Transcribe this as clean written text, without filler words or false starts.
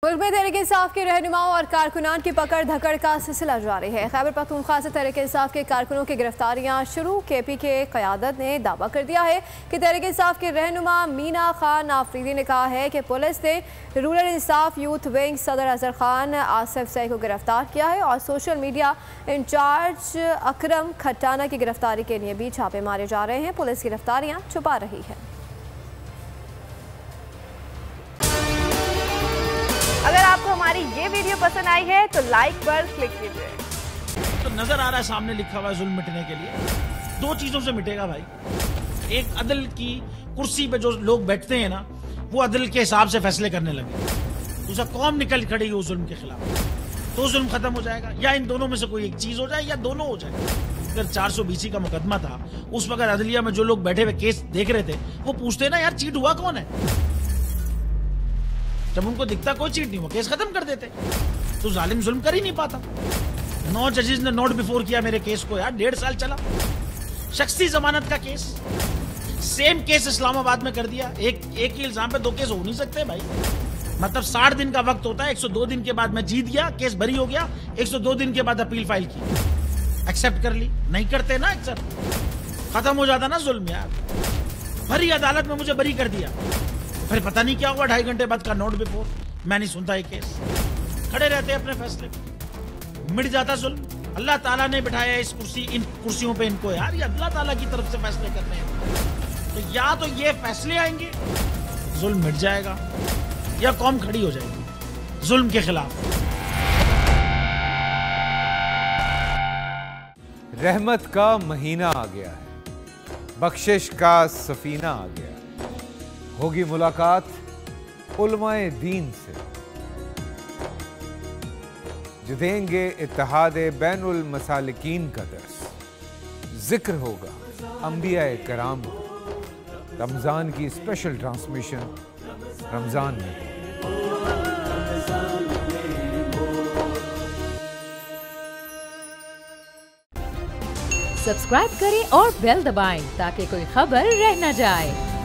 मुल्क में तहरीक इंसाफ के रहनुमाओं और कारकुनान की पकड़ धकड़ का सिलसिला जारी है। खैबर पख्तूनख्वा से तहरीक इंसाफ के कारकुनों की गिरफ्तारियां शुरू। केपी के क़यादत ने दावा कर दिया है कि तहरीक इंसाफ के रहनुमा मीना खान आफरीदी ने कहा है कि पुलिस ने रूरल इंसाफ यूथ विंग सदर अजहर खान आसिफ सई को गिरफ्तार किया है और सोशल मीडिया इंचार्ज अकरम खट्टाना की गिरफ्तारी के लिए भी छापे मारे जा रहे हैं। पुलिस गिरफ्तारियां छुपा रही है। अगर आपको हमारी ये वीडियो पसंद आई है तो लाइक पर क्लिक कीजिए। तो नजर आ रहा है सामने लिखा हुआ है जुल्म मिटने के लिए दो चीजों से मिटेगा भाई। एक, अदल की कुर्सी पे जो लोग बैठते हैं ना, वो अदल के हिसाब से फैसले करने लगे। दूसरा, कौम निकल खड़ेगी उस जुल्म के खिलाफ, तो जुल्म खत्म हो जाएगा। या इन दोनों में से कोई एक चीज हो जाए या दोनों हो जाए। अगर 420 का मुकदमा था, उस वक्त अदलिया में जो लोग बैठे हुए केस देख रहे थे, वो पूछते ना यार चीट हुआ कौन है। जब उनको दिखता कोई चीट नहीं, वो केस खत्म कर देते। तो जालिम जुल्म कर ही नहीं पाता। 9 जजेस ने नोट बिफोर किया मेरे केस को यार, 1.5 साल चला। शख्सी जमानत का केस, सेम केस इस्लामाबाद में कर दिया। एक ही इल्जाम पे 2 केस हो नहीं सकते भाई। मतलब 60 दिन का वक्त होता है। 102 दिन के बाद मैं जीत गया, केस बरी हो गया। 102 दिन के बाद अपील फाइल की, एक्सेप्ट कर ली। नहीं करते ना एक्सेप्ट, खत्म हो जाता ना जुल्म यार। भरी अदालत में मुझे बरी कर दिया, फिर पता नहीं क्या हुआ 2.5 घंटे बाद का नोट बिफोर। मैं नहीं सुनता ये केस, खड़े रहते अपने फैसले पे, मिट जाता जुल्म। अल्लाह ताला ने बिठाया इन कुर्सियों पे इनको यार, ये अल्लाह ताला की तरफ से फैसले करने हैं। तो या तो ये फैसले आएंगे, जुल्म मिट जाएगा, या कौम खड़ी हो जाएगी जुल्म के खिलाफ। रहमत का महीना आ गया है, बख्शिश का सफीना आ गया। होगी मुलाकात उलमाए दीन से, जो देंगे इत्तेहाद बैनुल मसालिकीन का दर्स। जिक्र होगा अंबिया कराम का। रमजान की स्पेशल ट्रांसमिशन रमजान में। सब्सक्राइब करें और बेल दबाएं ताकि कोई खबर रह न जाए।